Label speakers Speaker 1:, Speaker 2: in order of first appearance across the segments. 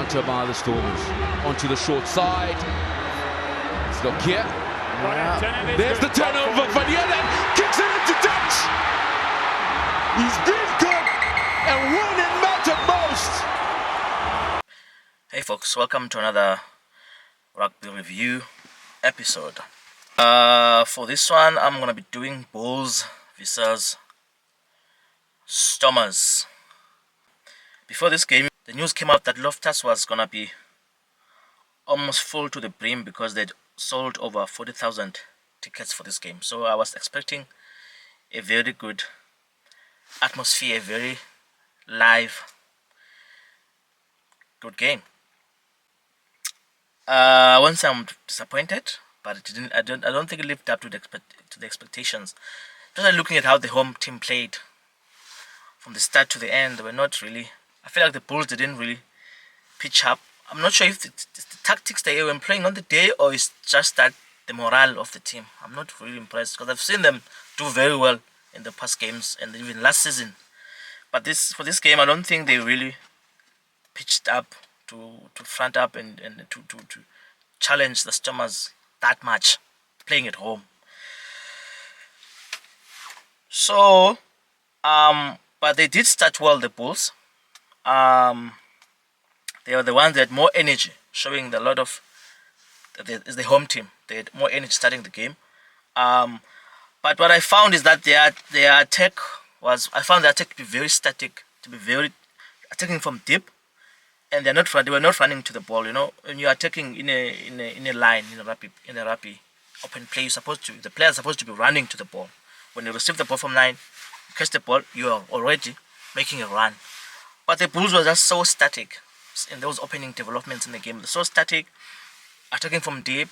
Speaker 1: counter by the Stormers. Onto the short side. It's not here. There's the turnover. Vaniela kicks it into touch. He's been good, and when it mattered most.
Speaker 2: Hey folks, welcome to another rugby review episode. For this one, I'm gonna be doing Bulls versus Stormers. Before this game, the news came out that Loftus was gonna be almost full to the brim because they'd sold over 40,000 tickets for this game. So I was expecting a very good atmosphere, a very live, good game. Once I'm disappointed, but it didn't. I don't think it lived up to the expectations. Just looking at how the home team played from the start to the end, they were not really. I feel like the Bulls didn't really pitch up. I'm not sure if it's the tactics they were playing on the day or it's just that the morale of the team. I'm not really impressed because I've seen them do very well in the past games and even last season. But for this game, I don't think they really pitched up to front up and to challenge the Stormers that much, playing at home. So, but they did start well, the Bulls. They were the ones that had more energy, showing a lot of the home team. They had more energy starting the game. But what I found is that their attack to be very static, to be very attacking from deep, and they were not running to the ball. You know, when you are attacking in a line in a rugby open play, the player is supposed to be running to the ball. When you receive the ball from line, you catch the ball, you are already making a run. But the Bulls were just so static in those opening developments in the game. They're so static, attacking from deep.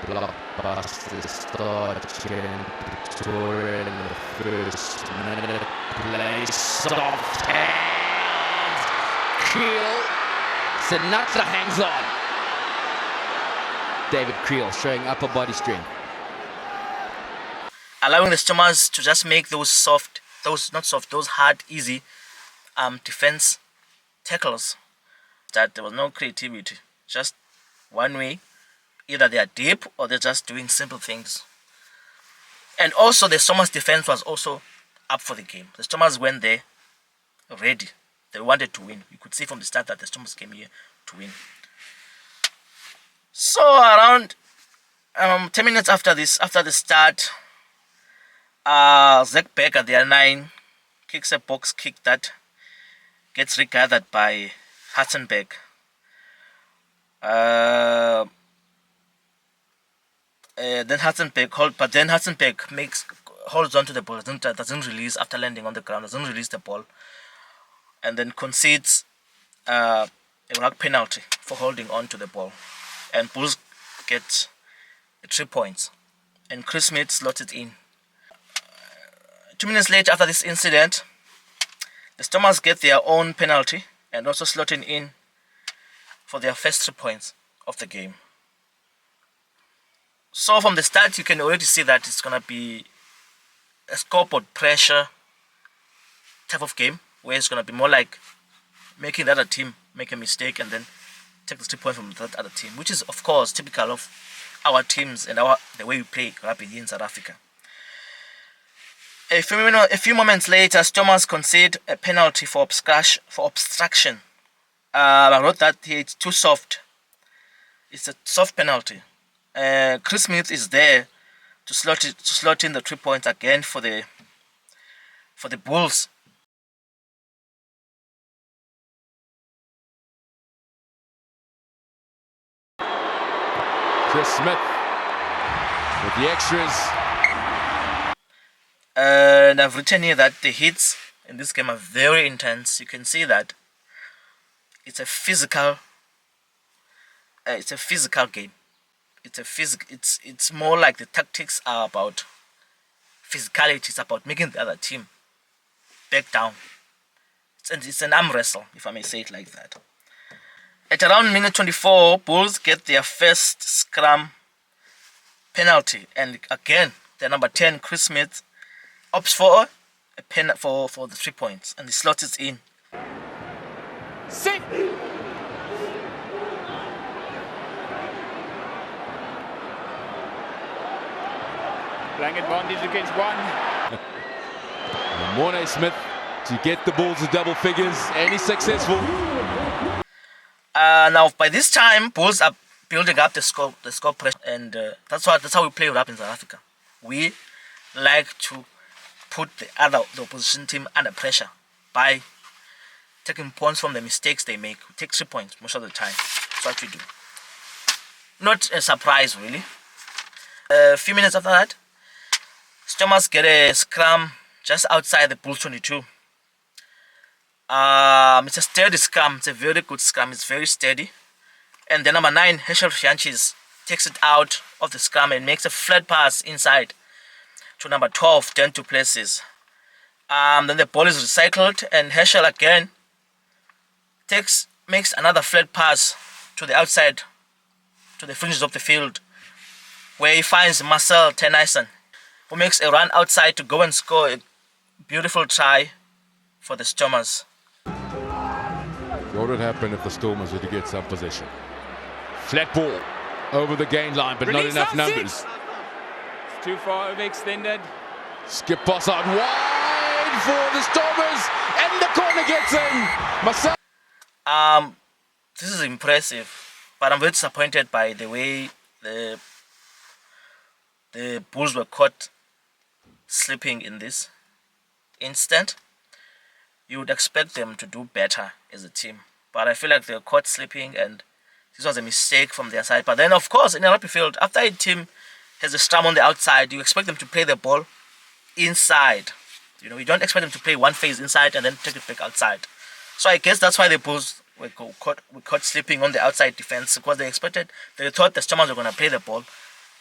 Speaker 1: Blockbuster start in Pretoria in the first minute. Play soft hands. Creel. Sinatra hangs on. David Creel showing upper body strength.
Speaker 2: Allowing the Stormers to just make those hard, easy defense tackles. That there was no creativity. Just one way. Either they are deep or they're just doing simple things. And also the Stormers defense was also up for the game. The Stormers went there ready. They wanted to win. You could see from the start that the Stormers came here to win. So around 10 minutes after the start, Zach Becker, their 9, kicks a box kick that gets regathered by Hatzenberg. Then Hatzenberg holds on to the ball, doesn't release after landing on the ground, doesn't release the ball, and then concedes a ruck penalty for holding on to the ball. And Bulls get 3 points. And Chris Smith slots it in. 2 minutes later, after this incident, the Stormers get their own penalty and also slotting in for their first 3 points of the game. So from the start, you can already see that it's going to be a scoreboard pressure type of game, where it's going to be more like making the other team make a mistake and then take the 3 points from that other team, which is, of course, typical of our teams and the way we play rugby here in South Africa. A few moments later, Stormers concede a penalty for obstruction. I wrote that here, it's too soft. It's a soft penalty. Chris Smith is there to slot in the 3 points again for the Bulls.
Speaker 1: Chris Smith with the extras.
Speaker 2: And I've written here that the hits in this game are very intense. You can see that it's a physical game. It's more like the tactics are about physicality. It's about making the other team back down. It's an arm wrestle, if I may say it like that. At around minute 24, Bulls get their first scrum penalty, and again, their number 10, Chris Smith, opts for a pen for the 3 points, and he slots it in.
Speaker 1: Sit.
Speaker 3: Playing advantage against one.
Speaker 1: Mornay Smith to get the Bulls to double figures, and he's successful.
Speaker 2: Now by this time, Bulls are building up the score pressure, and that's how we play rap in South Africa. We like to put the opposition team under pressure by taking points from the mistakes they make. We take 3 points most of the time. That's what we do. Not a surprise, really. A few minutes after that, Stormers get a scrum just outside the Bulls 22. It's a steady scrum. It's a very good scrum. It's very steady. And then number 9, Herschel Fianchis, takes it out of the scrum and makes a flat pass inside to number 12, turn to places. Then the ball is recycled, and Herschel again makes another flat pass to the outside, to the fringes of the field, where he finds Marcel Tennyson, who makes a run outside to go and score a beautiful try for the Stormers.
Speaker 1: What would happen if the Stormers were to get some possession? Flat ball over the gain line, but
Speaker 3: Release
Speaker 1: not enough
Speaker 3: that
Speaker 1: numbers.
Speaker 3: It's too far overextended.
Speaker 1: Skip pass out wide for the Stormers, and the corner gets in. Marcel.
Speaker 2: This is impressive, but I'm very disappointed by the way the Bulls were caught sleeping in this instant. You would expect them to do better as a team, but I feel like they were caught sleeping, and this was a mistake from their side. But then, of course, in a rugby field, after a team has a scrum on the outside, you expect them to play the ball inside. You know, you don't expect them to play one phase inside and then take it back outside. So I guess that's why the Bulls were caught sleeping on the outside defense, because they thought the Stormers were going to play the ball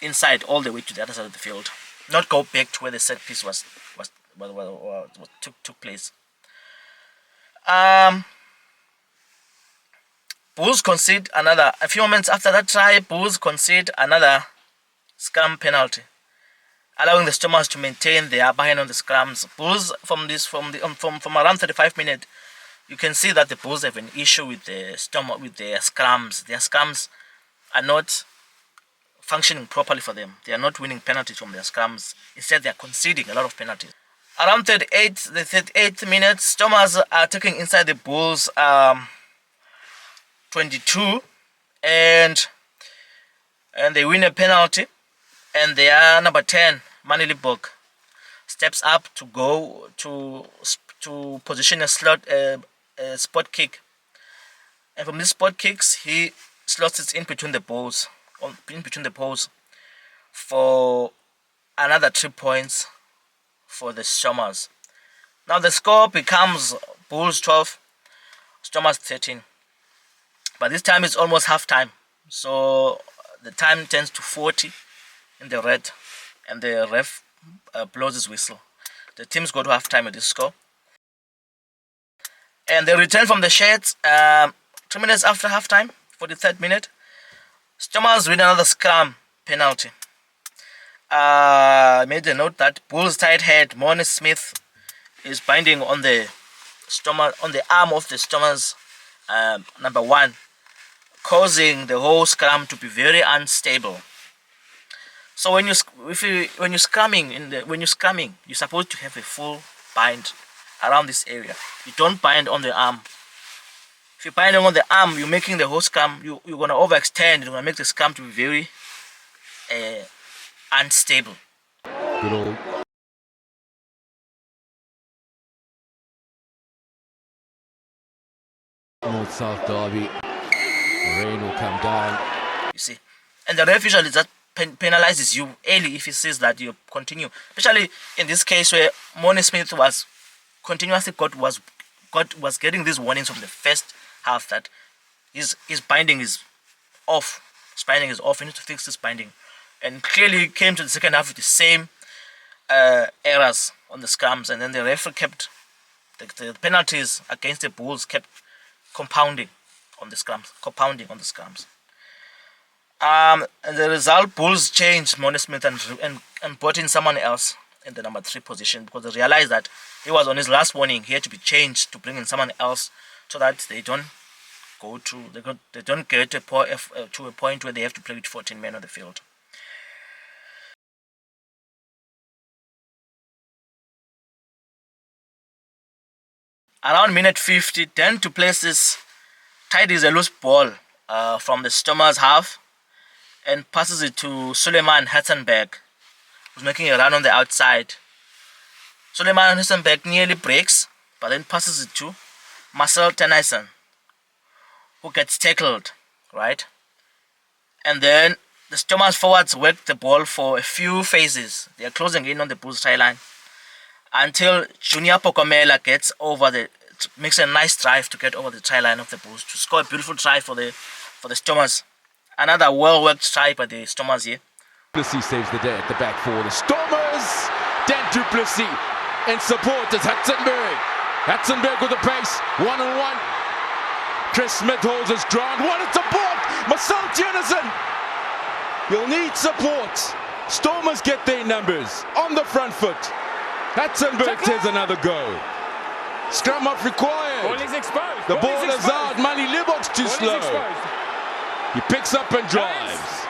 Speaker 2: inside all the way to the other side of the field, not go back to where the set piece took place. Bulls concede another. A few moments after that try, Bulls concede another scrum penalty, allowing the Stormers to maintain their upper hand on the scrums. Bulls from around 35 minutes, you can see that the Bulls have an issue with their scrums. Their scrums are not functioning properly for them. They are not winning penalties from their scrums. Instead, they are conceding a lot of penalties. Around the 38th minute, Stormers are taking inside the Bulls 22, and they win a penalty. And their number 10, Manili Bok, steps up to go to position a spot kick. And from these spot kicks, he slots it in between the poles, for another 3 points for the Stormers. Now the score becomes Bulls 12, Stormers 13. But this time it's almost half time, so the time turns to 40 in the red, and the ref blows his whistle. The teams go to half time with this score, and they return from the sheds 3 minutes after half time, 43rd minute. Stormers win another scrum penalty. I made a note that Bulls tight head Mornay Smith is binding on the arm of the Stormers number 1, causing the whole scrum to be very unstable. So when you're scrumming, you're supposed to have a full bind around this area. You don't bind on the arm. If you're binding on the arm, you're making the whole scrum. You're gonna overextend. You're gonna make the scrum to be very unstable.
Speaker 1: Good old North-South derby. The rain will come down.
Speaker 2: You see, and the ref usually just penalizes you early if he sees that you continue. Especially in this case where Mornay Smith was continuously was getting these warnings from the first half that his binding is off. His binding is off. He needs to fix this binding. And clearly he came to the second half with the same errors on the scrums, and then the referee kept the penalties against the Bulls kept compounding on the scrums. And the result, Bulls changed Mornay Smith and brought in someone else, in the number 3 position because they realized that he was on his last warning. He had to be changed to bring in someone else so that they don't get to a point where they have to play with 14 men on the field. Around minute 50, then to places, tidies a loose ball from the Stormers half and passes it to Suleiman Hatzenberg, who's making a run on the outside. Suleiman Hatzenberg nearly breaks, but then passes it to Marcel Tennyson, who gets tackled, right? And then the Stormers forwards work the ball for a few phases. They are closing in on the Bulls try line until Junior Pokomela gets over makes a nice drive to get over the try line of the Bulls to score a beautiful try for the Stormers. Another well-worked try by the Stormers here.
Speaker 1: Duplessis saves the day at the back for the Stormers. Dan Duplessis in support is Hatzenberg. Hatzenberg with the pace, one-on-one. Chris Smith holds his ground. Wanted support. Marcel Tennyson. You'll need support. Stormers get their numbers on the front foot. Hatzenberg takes another go. Scrum off required.
Speaker 3: Ball is exposed.
Speaker 1: The ball is out. Manny Libok's too slow. He picks up and drives.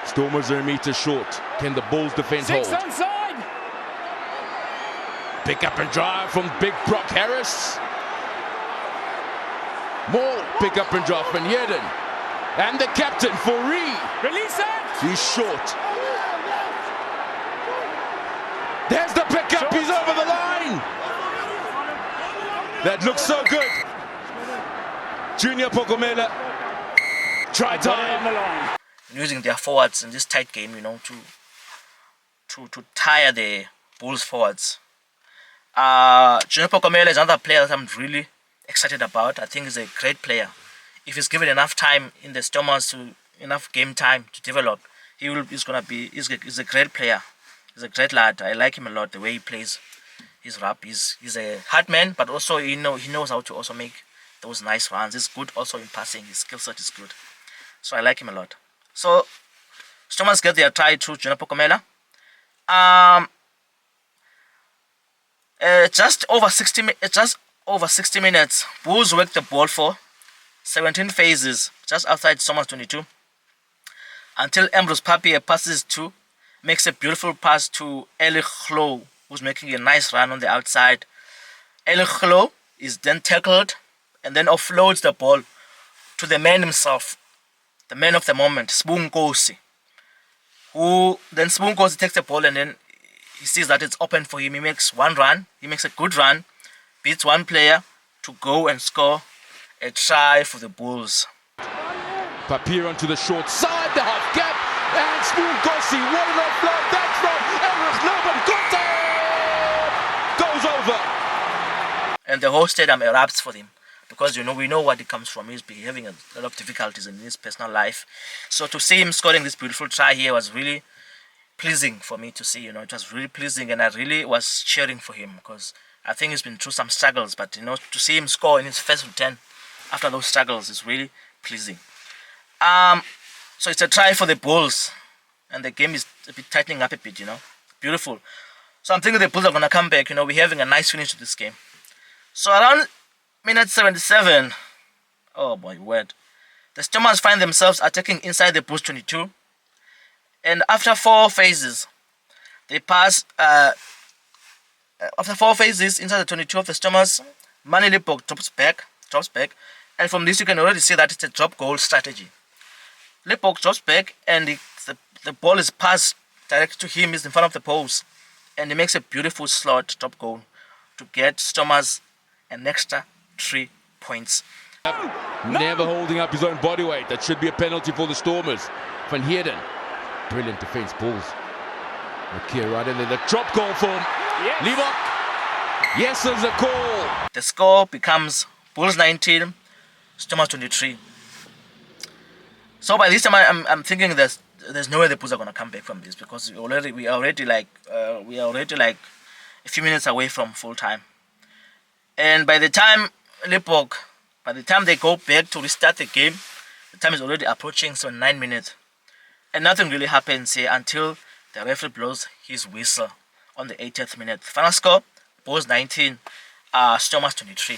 Speaker 1: Stormers are a meter short. Can the Bulls defense hold?
Speaker 3: 6 onside.
Speaker 1: Pick up and drive from Big Brock Harris. More pick up and drive from Yerden. And the captain, Fourie.
Speaker 3: Release it.
Speaker 1: He's short. There's the pickup. He's over the line. That looks so good. Junior Pokomela. Try time.
Speaker 2: Using their forwards in this tight game, to tire the Bulls forwards. Junior Pokomela is another player that I'm really excited about. I think he's a great player. If he's given enough time in the Stormers, enough game time to develop, he's a great player. He's a great lad. I like him a lot, the way he plays his rap. He's a hard man, but also he knows how to also make those nice runs. He's good also in passing. His skill set is good. So I like him a lot. So Stormers get their try through Junior Pokomela. Just over 60 minutes, Bulls work the ball for 17 phases just outside Stormers 22 until Ambrose Papier makes a beautiful pass to Eli Khlo, who's making a nice run on the outside. Eli Khlo is then tackled and then offloads the ball to the man himself, the man of the moment, Sbu Nkosi, who then Sbu Nkosi takes the ball and then he sees that it's open for him. He makes one run. He makes a good run, beats one player to go and score a try for the Bulls.
Speaker 1: Papier onto the short side, the half gap, and Sbu Nkosi, what an offload, that's from Emmerich Loben, goes over.
Speaker 2: And the whole stadium erupts for him because we know what he comes from. He's been having a lot of difficulties in his personal life. So to see him scoring this beautiful try here was really pleasing for me to see. It was really pleasing, and I really was cheering for him because I think he's been through some struggles, but to see him score in his first return after those struggles is really pleasing. So it's a try for the Bulls, and the game is a bit tightening up a bit, Beautiful. So I'm thinking the Bulls are going to come back, we're having a nice finish to this game. So around minute 77, oh boy, word. The Stormers find themselves attacking inside the Bulls 22, and after 4 phases, they pass, after 4 phases inside the 22 of the Stormers, Manny Libok drops back, and from this you can already see that it's a drop goal strategy. Libok drops back and the ball is passed directly to him. He's in front of the post, and he makes a beautiful slot drop goal to get Stormers an extra 3 points.
Speaker 1: Never holding up his own body weight. That should be a penalty for the Stormers. Van Heerden, brilliant defense, Bulls. Okay, right in there, the drop goal for
Speaker 3: Yes.
Speaker 1: Libok. Yes, there's a call.
Speaker 2: The score becomes Bulls 19, Stormers 23. So by this time, I'm thinking there's no way the Bulls are gonna come back from this because we are already like a few minutes away from full time. And by the time they go back to restart the game, the time is already approaching 9 minutes, and nothing really happens here until the referee blows his whistle on the 80th minute. Final score, Bulls 19, Stormers 23.